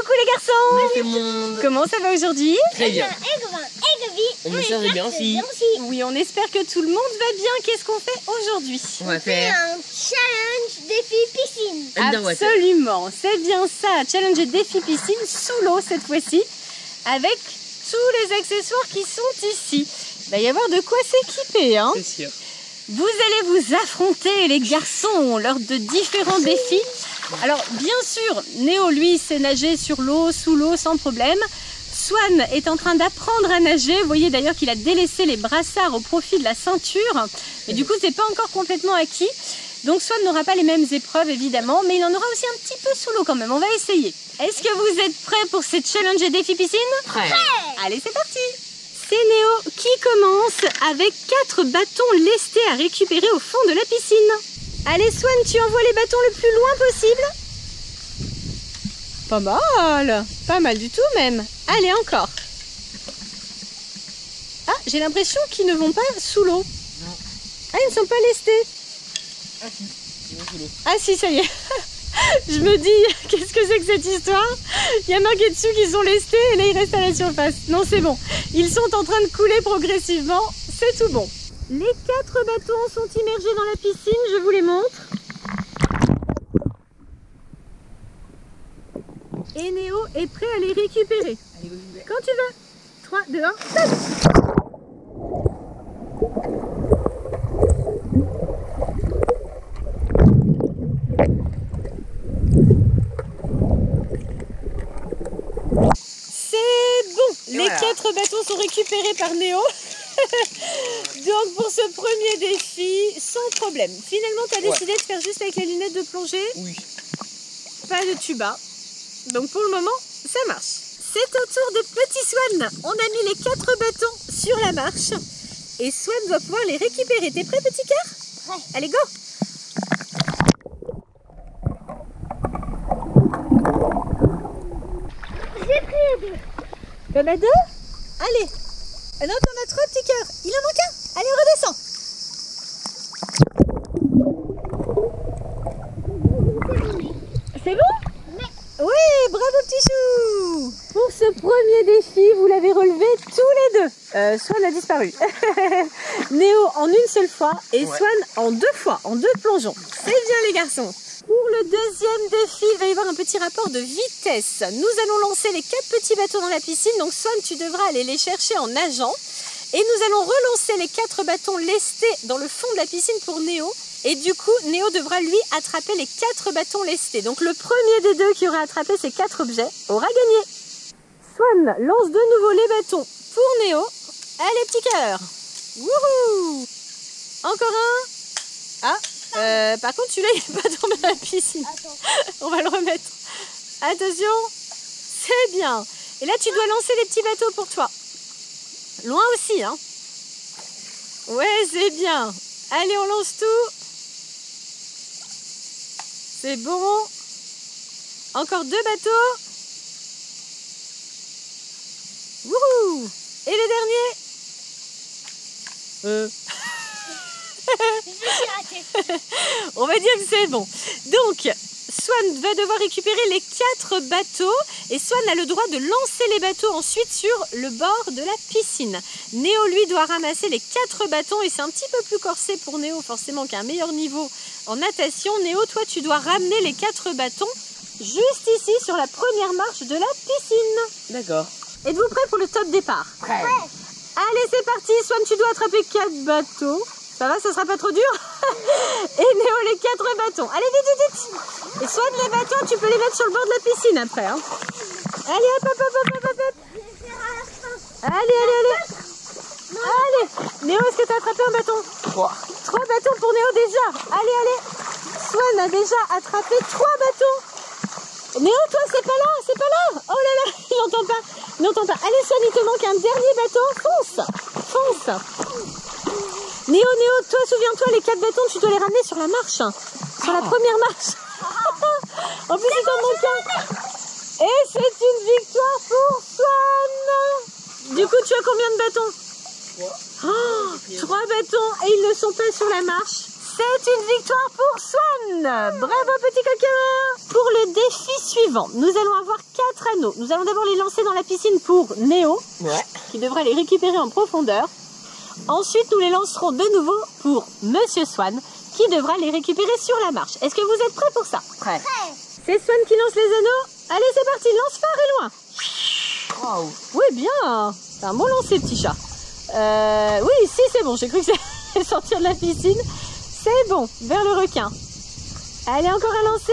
Coucou les garçons. Bonjour tout le monde. Comment ça va aujourd'hui? Très bien. On me sert bien aussi. Oui, on espère que tout le monde va bien. Qu'est-ce qu'on fait aujourd'hui? On va faire un challenge défi piscine. Absolument, c'est bien ça. Challenge défi piscine sous l'eau cette fois-ci, avec tous les accessoires qui sont ici. Il va y avoir de quoi s'équiper, hein? C'est sûr. Vous allez vous affronter les garçons lors de différents défis. Alors bien sûr, Néo lui sait nager sur l'eau, sous l'eau sans problème. Swan est en train d'apprendre à nager. Vous voyez d'ailleurs qu'il a délaissé les brassards au profit de la ceinture. Mais du coup, c'est pas encore complètement acquis. Donc Swan n'aura pas les mêmes épreuves évidemment, mais il en aura aussi un petit peu sous l'eau quand même. On va essayer. Est-ce que vous êtes prêts pour cette challenge et défi piscine? Prêt. Allez, c'est parti. C'est Néo qui commence avec 4 bâtons lestés à récupérer au fond de la piscine. Allez Swan, tu envoies les bâtons le plus loin possible. Pas mal du tout même. Allez, encore. Ah, j'ai l'impression qu'ils ne vont pas sous l'eau. Ah, ils ne sont pas lestés. Ah si, ils vont sous l'eau. Ah si, ça y est. Je me dis, qu'est-ce que c'est que cette histoire? Il y a marqué dessus qu'ils sont lestés et là ils restent à la surface. Non, c'est bon. Ils sont en train de couler progressivement. C'est tout bon. Les 4 bâtons sont immergés dans la piscine. Je vous les montre. Et Néo est prêt à les récupérer. Allez, go, Quand tu veux. 3, 2, 1, stop! Les 4 bâtons sont récupérés par Néo. Donc pour ce premier défi, sans problème. Finalement, tu as décidé de faire juste avec les lunettes de plongée. Oui. Pas de tuba. Donc pour le moment, ça marche. C'est au tour de petit Swan. On a mis les 4 bâtons sur la marche. Et Swan doit pouvoir les récupérer. T'es prêt, petit cœur? Ouais. Allez, go! J'ai pris 2. T'en as 2? Allez. Ah non, t'en as 3, petit cœur. Il en manque un. Allez, on redescend. C'est bon? Oui, bravo petit chou. Pour ce premier défi, vous l'avez relevé tous les deux. Swan a disparu. Néo en une seule fois et Swan en 2 fois, en 2 plongeons. C'est bien les garçons. Pour le deuxième défi, il va y avoir un petit rapport de vitesse. Nous allons lancer les 4 petits bateaux dans la piscine. Donc Swan, tu devras aller les chercher en nageant. Et nous allons relancer les 4 bâtons lestés dans le fond de la piscine pour Néo. Et du coup, Néo devra lui attraper les 4 bâtons lestés. Donc le premier des deux qui aura attrapé ces 4 objets aura gagné. Swan lance de nouveau les bâtons pour Néo. Allez, petit cœur. Wouhou! Encore un. Ah, par contre, celui-là, il n'est pas tombé dans la piscine. Attends. On va le remettre. Attention, c'est bien. Et là, tu dois lancer les petits bateaux pour toi. Loin aussi, hein. Ouais, c'est bien. Allez, on lance tout. C'est bon. Encore 2 bateaux. Wouhou! Et le dernier? On va dire que c'est bon. Donc, Swan va devoir récupérer les 4 bateaux et Swan a le droit de lancer les bateaux ensuite sur le bord de la piscine. Néo, lui, doit ramasser les 4 bâtons et c'est un petit peu plus corsé pour Néo, forcément, qui a un meilleur niveau en natation. Néo, toi, tu dois ramener les 4 bâtons juste ici sur la première marche de la piscine. D'accord. Êtes-vous prêts pour le top départ? Prêt. Allez, c'est parti. Swan, tu dois attraper 4 bateaux. Ça va, ça sera pas trop dur? Et Néo, les 4 bâtons. Allez, vite, vite, vite. Et Swan, les bâtons, tu peux les mettre sur le bord de la piscine après. Hein. Allez, hop, hop, hop, hop, hop, hop. Allez, allez, allez. Allez. Néo, est-ce que tu as attrapé un bâton? 3. 3 bâtons pour Néo déjà. Allez, allez. Swan a déjà attrapé 3 bâtons. Néo, toi, c'est pas là, c'est pas là. Oh là là, il n'entend pas. Il n'entend pas. Allez, Swan, il te manque un dernier bâton. Fonce. Fonce. Néo, toi, souviens-toi, les 4 bâtons, tu dois les ramener sur la marche. Sur la première marche. En plus, il t'en manque un. Et c'est une victoire pour Swan. Du coup, tu as combien de bâtons? 3 bâtons et ils ne sont pas sur la marche. C'est une victoire pour Swan. Bravo petit coquin. Pour le défi suivant, nous allons avoir 4 anneaux. Nous allons d'abord les lancer dans la piscine pour Néo, qui devra les récupérer en profondeur. Ensuite, nous les lancerons de nouveau pour Monsieur Swan, qui devra les récupérer sur la marche. Est-ce que vous êtes prêts pour ça? Prêt. C'est Swan qui lance les anneaux. Allez, c'est parti, lance fort et loin. Waouh. Oui, bien. C'est un bon lancer, petit chat. Oui, si, c'est bon. J'ai cru que c'est sortir de la piscine. C'est bon, vers le requin. Allez, encore un lancer.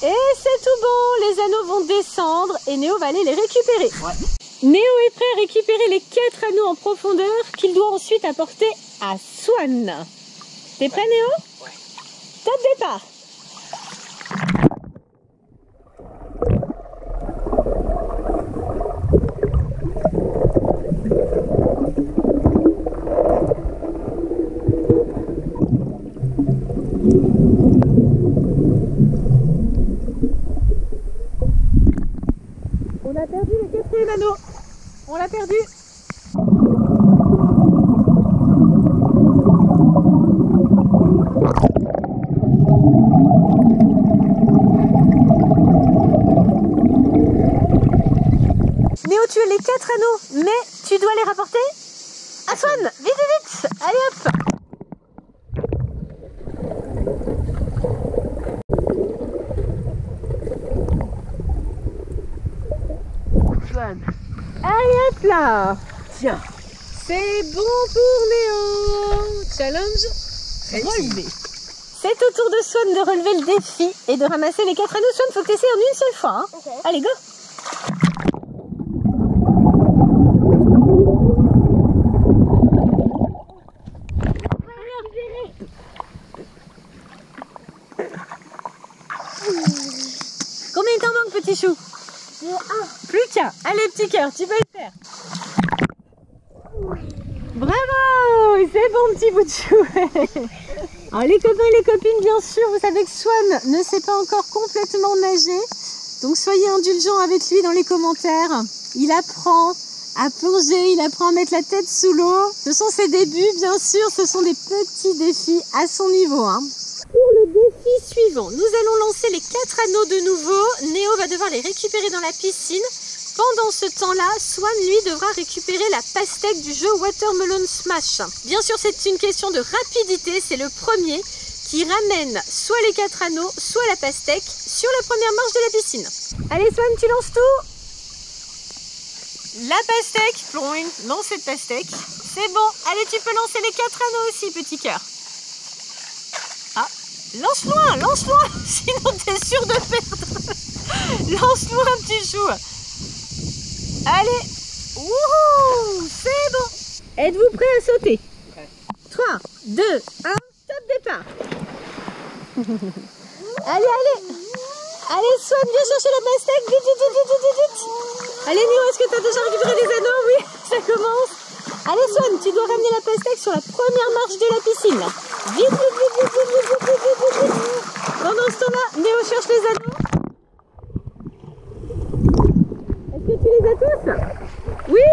Et c'est tout bon. Les anneaux vont descendre et Néo va aller les récupérer. Ouais. Néo est prêt à récupérer les 4 anneaux en profondeur qu'il doit ensuite apporter à Swan. T'es prêt, Néo? Ouais. Top départ. On a perdu le 4e anneau. On l'a perdu. Néo, tu as les 4 anneaux, mais tu dois les rapporter à Swan. Vite, vite, vite. Allez, hop. Allez hop là. Tiens. C'est bon pour Néo. Challenge relevé. C'est au tour de Swan de relever le défi et de ramasser les 4 anneaux. Swan, faut que tu essaies en une seule fois. Hein. Okay. Allez, go. Combien il t'en manque, petit chou? Plus qu'un. Allez, petit cœur, tu peux le faire. Bravo. C'est bon, petit bout de chou. Alors, les copains et les copines, bien sûr, vous savez que Swan ne sait pas encore complètement nager. Donc, soyez indulgents avec lui dans les commentaires. Il apprend à plonger, il apprend à mettre la tête sous l'eau. Ce sont ses débuts, bien sûr. Ce sont des petits défis à son niveau. Hein. Pour le défi suivant, nous allons lancer les 4 anneaux de nouveau. Néo va devoir les récupérer dans la piscine. Pendant ce temps-là, Swan, lui, devra récupérer la pastèque du jeu Watermelon Smash. Bien sûr, c'est une question de rapidité. C'est le premier qui ramène soit les 4 anneaux, soit la pastèque sur la première marche de la piscine. Allez, Swan, tu lances tout. La pastèque, ploing, lance cette pastèque. C'est bon. Allez, tu peux lancer les 4 anneaux aussi, petit cœur. Ah, lance loin, sinon t'es sûr de perdre. Lance loin, petit chou. Allez, wouhou, c'est bon. Êtes-vous prêts à sauter? 3, 2, 1, top départ. Allez. Allez, Swan, viens chercher la pastèque. Vite. Allez, Néo, est-ce que tu as déjà récupéré les anneaux? Oui, ça commence. Allez, Swan, tu dois ramener la pastèque sur la première marche de la piscine. Vite. Pendant ce temps-là, Néo cherche les anneaux. Est-ce que tu les as tous? Oui.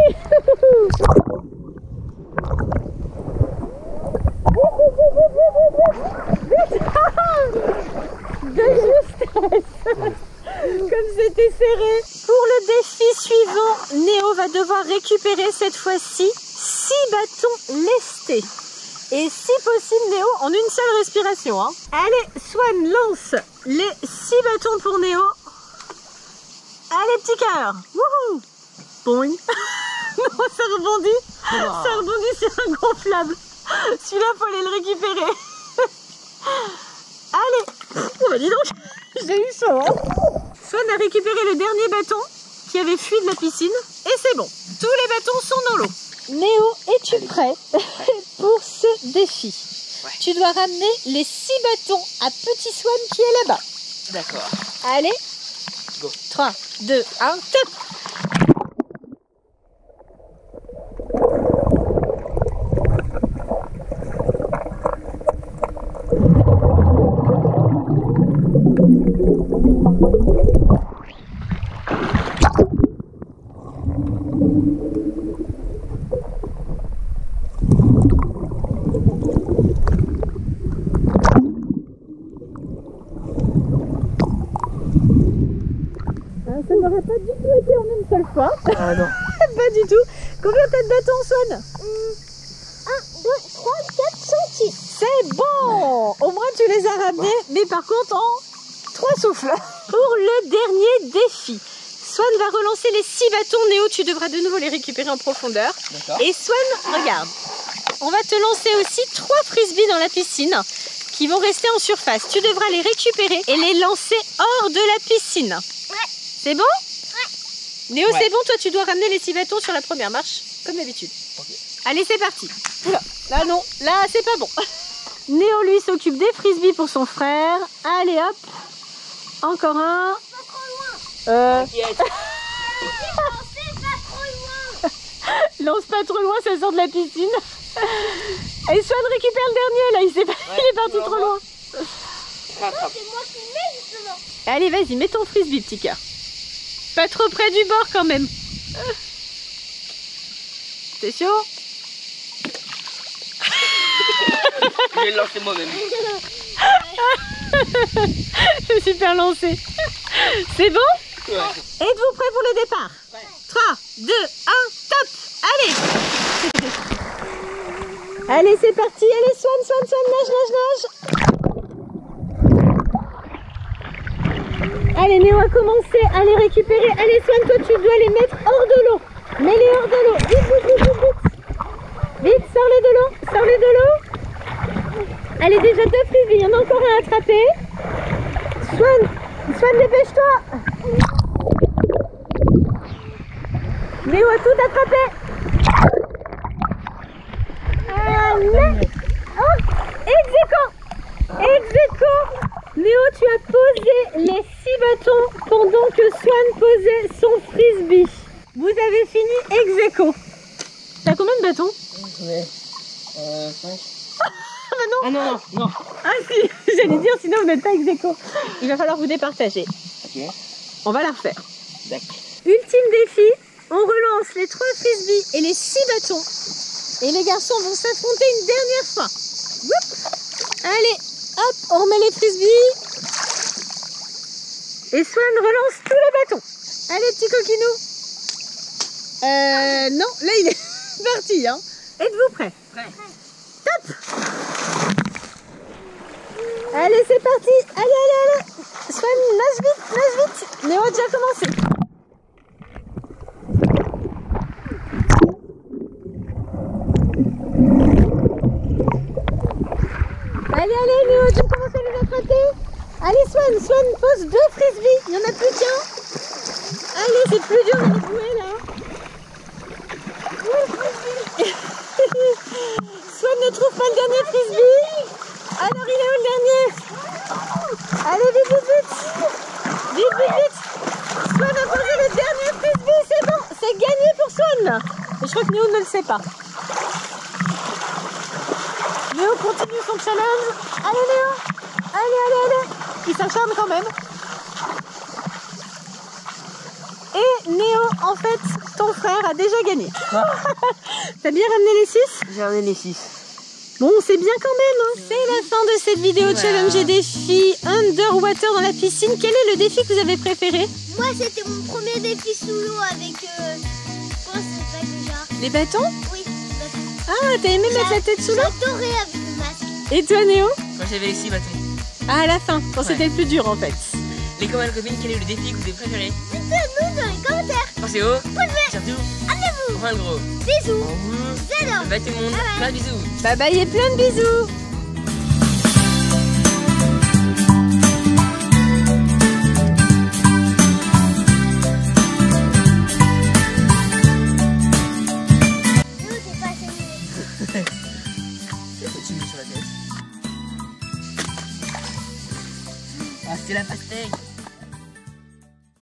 De justesse. Comme c'était serré. Pour le défi suivant, Néo va devoir récupérer cette fois-ci 6 bâtons lestés. Et si possible, Néo, en une seule respiration. Hein. Allez, Swan lance les 6 bâtons pour Néo. Allez, petit cœur. Wouhou. Boing. Non, ça rebondit. Oh. Ça rebondit sur un gonflable. Celui-là, faut aller le récupérer. Allez. Oh, dis donc, j'ai eu chaud. Hein. Swan a récupéré le dernier bâton qui avait fui de la piscine. Et c'est bon. Tous les bâtons sont dans l'eau. Néo, es-tu prêt pour ce défi? Ouais. Tu dois ramener les 6 bâtons à Petit Swan qui est là-bas. D'accord. Allez. Go. 3, 2, 1, top. Ça n'aurait pas du tout été en une seule fois. Ah non. Pas du tout. Combien t'as de bâtons, Swan? 1, 2, 3, 4, 5, 6. C'est bon. Au moins tu les as ramenés, mais par contre en 3 souffles. Pour le dernier défi, Swan va relancer les 6 bâtons. Néo, tu devras de nouveau les récupérer en profondeur. D'accord. Et Swan, regarde, on va te lancer aussi 3 frisbees dans la piscine qui vont rester en surface. Tu devras les récupérer et les lancer hors de la piscine. Ouais. C'est bon? Néo, Ouais. c'est bon, toi tu dois ramener les 6 bâtons sur la première marche, comme d'habitude. Ok. Allez, c'est parti. Oula, là non, là c'est pas bon. Néo, lui, s'occupe des frisbees pour son frère. Allez, hop. Encore un. Pas trop loin. T'inquiète. C'est pas trop loin. Lance pas trop loin, ça sort de la piscine. Et Swan récupère le dernier, là, il est parti trop loin. Rattrape. C'est moi qui mets justement. Allez, vas-y, mets ton frisbee, petit cœur. Pas trop près du bord quand même. T'es chaud? Je vais le lancer moi-même. Super lancé. C'est bon? Ouais. Êtes-vous prêts pour le départ? Ouais. 3, 2, 1, top! Allez! Allez, c'est parti! Allez, Swan, nage! Allez, Néo a commencé à les récupérer. Allez, Swan, toi, tu dois les mettre hors de l'eau. Mets-les hors de l'eau. Vite! Vite, sors-les de l'eau. Allez, déjà 2 frisbees. Il y en a encore un à attraper. Swan, dépêche-toi! Néo a tout attrapé. Allez. Oh, ex aequo. Néo, tu as posé les 6 bâtons pendant que Swan posait son frisbee. Vous avez fini ex aequo. T'as combien de bâtons? Ouais. 5. Ah bah non. Ah non, non. Ah si, j'allais dire sinon vous n'êtes pas ex aequo. Il va falloir vous départager. Ok. On va la refaire. D'accord. Ultime défi, on relance les 3 frisbees et les 6 bâtons. Et les garçons vont s'affronter une dernière fois. Whoop. Allez, hop, on remet les frisbees. Et Swan relance tous les bâtons. Allez, petit coquinou. Non, là il est parti. Hein. Êtes-vous prêts? Prêt. Top. Allez, c'est parti. Allez. Swan, nage vite. Néo a déjà commencé. Allez, Néo, tu commences à les attraper. Allez, Swan, pose 2 frisbees. Il n'y en a plus qu'un. Allez, c'est plus dur de les jouer là. Swan ne trouve pas le dernier frisbee. Alors, il est où le dernier? Allez, vite. Swan a posé le dernier frisbee, c'est bon. C'est gagné pour Swan. Et je crois que Néo ne le sait pas. Néo continue son challenge. Allez, Néo. Allez. Il s'acharne quand même. Et Néo, en fait, ton frère a déjà gagné. T'as bien ramené les 6? J'ai ramené les 6. Bon, c'est bien quand même. Hein. C'est la fin de cette vidéo challenge et défi underwater dans la piscine. Quel est le défi que vous avez préféré? Moi, c'était mon premier défi sous l'eau avec. Comment ça s'appelle déjà? Les bâtons? Oui, bâton. Ah, t'as aimé mettre la tête sous l'eau? J'adorais avec le masque. Et toi, Néo? Moi j'avais les 6 bâtons. Ah, à la fin, quand Ouais. c'était le plus dur en fait. Les copains et copines, quel est le défi que vous avez préféré? Dites-nous dans les commentaires. Pensez au surtout, Abonnez-vous. enfin le gros. Bisous. Au revoir. Zéro. Bye tout le monde. Bye. Plein de bisous. Bye bye et plein de bisous. Nous, c'est pas assez. Tu me mets sur la tête. Ah, c'était la pastèque.